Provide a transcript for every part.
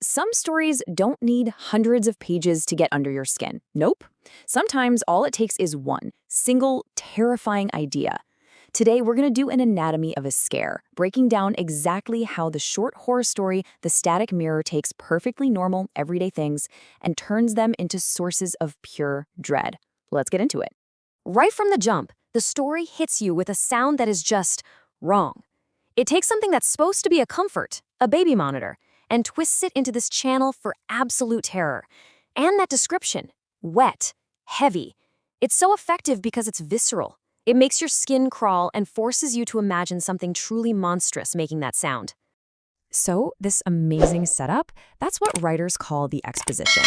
Some stories don't need hundreds of pages to get under your skin. Nope. Sometimes all it takes is one single terrifying idea. Today, we're going to do an anatomy of a scare, breaking down exactly how the short horror story, The Static Mirror, takes perfectly normal, everyday things and turns them into sources of pure dread. Let's get into it. Right from the jump, the story hits you with a sound that is just wrong. It takes something that's supposed to be a comfort, a baby monitor, and twists it into this channel for absolute terror. And that description, wet, heavy, it's so effective because it's visceral. It makes your skin crawl and forces you to imagine something truly monstrous making that sound. So, this amazing setup, that's what writers call the exposition.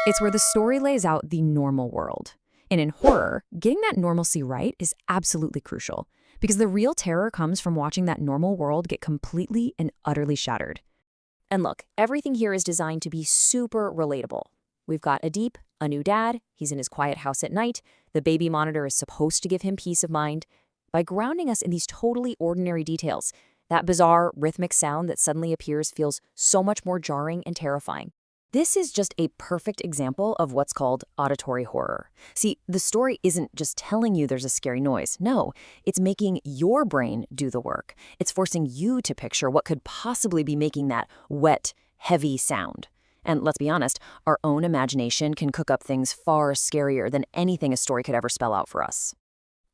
It's where the story lays out the normal world. And in horror, getting that normalcy right is absolutely crucial, because the real terror comes from watching that normal world get completely and utterly shattered. And look, everything here is designed to be super relatable. We've got Adip, a new dad. He's in his quiet house at night. The baby monitor is supposed to give him peace of mind. By grounding us in these totally ordinary details, that bizarre rhythmic sound that suddenly appears feels so much more jarring and terrifying. This is just a perfect example of what's called auditory horror. See, the story isn't just telling you there's a scary noise. No, it's making your brain do the work. It's forcing you to picture what could possibly be making that wet, heavy sound. And let's be honest, our own imagination can cook up things far scarier than anything a story could ever spell out for us.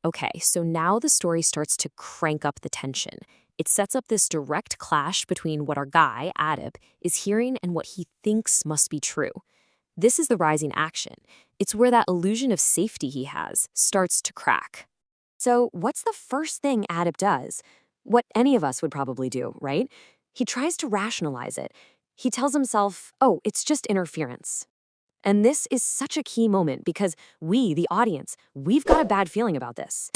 Okay, so now the story starts to crank up the tension. It sets up this direct clash between what our guy, Adip, is hearing and what he thinks must be true. This is the rising action. It's where that illusion of safety he has starts to crack. So what's the first thing Adip does? What any of us would probably do, right? He tries to rationalize it. He tells himself, oh, it's just interference. And this is such a key moment because we, the audience, we've got a bad feeling about this.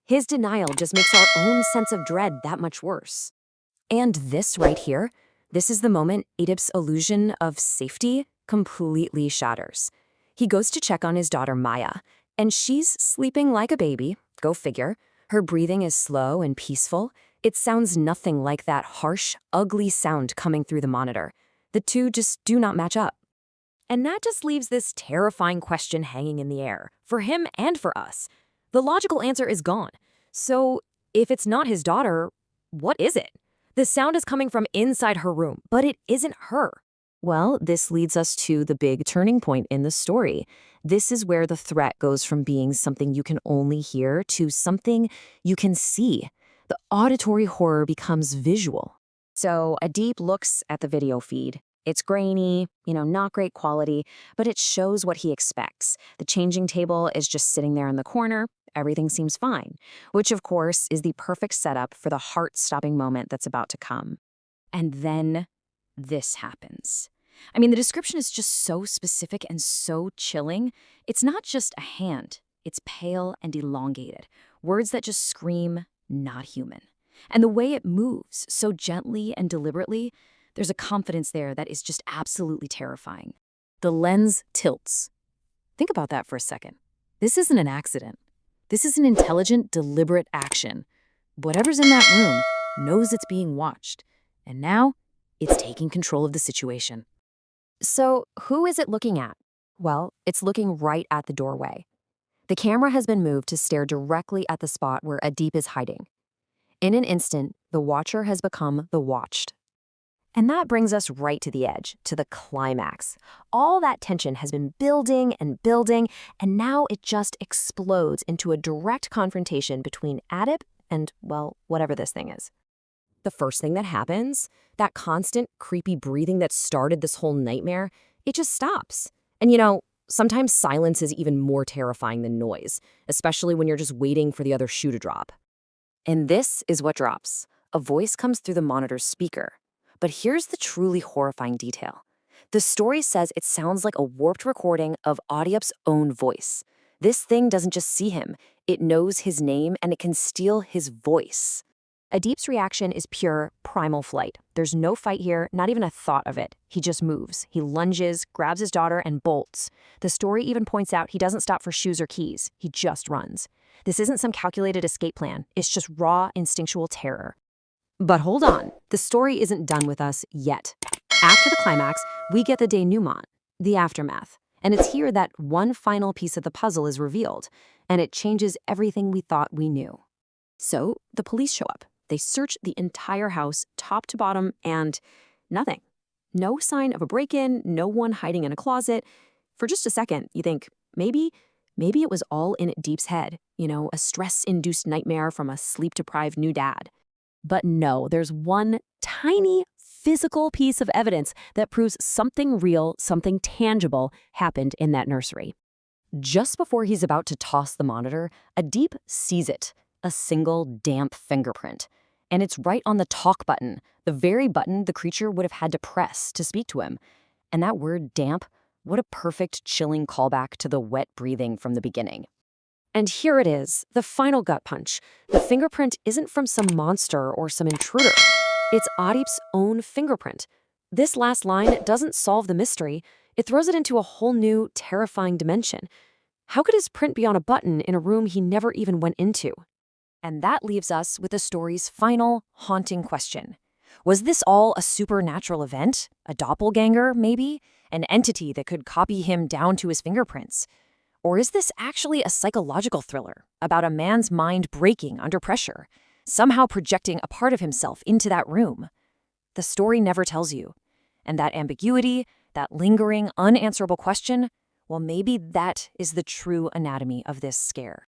His denial just makes our own sense of dread that much worse. And this right here, this is the moment Adip's illusion of safety completely shatters. He goes to check on his daughter Maya, and she's sleeping like a baby, go figure. Her breathing is slow and peaceful. It sounds nothing like that harsh, ugly sound coming through the monitor. The two just do not match up. And that just leaves this terrifying question hanging in the air, for him and for us. The logical answer is gone. So, if it's not his daughter, what is it? The sound is coming from inside her room, but it isn't her. Well, this leads us to the big turning point in the story. This is where the threat goes from being something you can only hear to something you can see. The auditory horror becomes visual. So, Adip looks at the video feed. It's grainy, not great quality, but it shows what he expects. The changing table is just sitting there in the corner. Everything seems fine, which of course is the perfect setup for the heart-stopping moment that's about to come. And then this happens. The description is just so specific and so chilling. It's not just a hand. It's pale and elongated. Words that just scream, not human. And the way it moves so gently and deliberately, there's a confidence there that is just absolutely terrifying. The lens tilts. Think about that for a second. This isn't an accident. This is an intelligent, deliberate action. Whatever's in that room knows it's being watched. And now, it's taking control of the situation. So, who is it looking at? Well, it's looking right at the doorway. The camera has been moved to stare directly at the spot where Adip is hiding. In an instant, the watcher has become the watched. And that brings us right to the edge, to the climax. All that tension has been building, and now it just explodes into a direct confrontation between Adip and, well, whatever this thing is. The first thing that happens, that constant, creepy breathing that started this whole nightmare, it just stops. And sometimes silence is even more terrifying than noise, especially when you're just waiting for the other shoe to drop. And this is what drops. A voice comes through the monitor's speaker. But here's the truly horrifying detail. The story says it sounds like a warped recording of Adip's own voice. This thing doesn't just see him, it knows his name and it can steal his voice. Adip's reaction is pure primal flight. There's no fight here, not even a thought of it. He just moves. He lunges, grabs his daughter, and bolts. The story even points out he doesn't stop for shoes or keys. He just runs. This isn't some calculated escape plan. It's just raw, instinctual terror. But hold on, the story isn't done with us yet. After the climax, we get the denouement, the aftermath. And it's here that one final piece of the puzzle is revealed, and it changes everything we thought we knew. So the police show up. They search the entire house, top to bottom, and nothing. No sign of a break-in, no one hiding in a closet. For just a second, you think, maybe it was all in Adip's head, a stress-induced nightmare from a sleep-deprived new dad. But no, there's one tiny physical piece of evidence that proves something real, something tangible happened in that nursery. Just before he's about to toss the monitor, Adip sees it, a single damp fingerprint. And it's right on the talk button, the very button the creature would have had to press to speak to him. And that word damp, what a perfect chilling callback to the wet breathing from the beginning. And here it is, the final gut punch. The fingerprint isn't from some monster or some intruder. It's Adip's own fingerprint. This last line doesn't solve the mystery. It throws it into a whole new, terrifying dimension. How could his print be on a button in a room he never even went into? And that leaves us with the story's final, haunting question. Was this all a supernatural event? A doppelganger, maybe? An entity that could copy him down to his fingerprints? Or is this actually a psychological thriller about a man's mind breaking under pressure, somehow projecting a part of himself into that room? The story never tells you. And that ambiguity, that lingering, unanswerable question, well, maybe that is the true anatomy of this scare.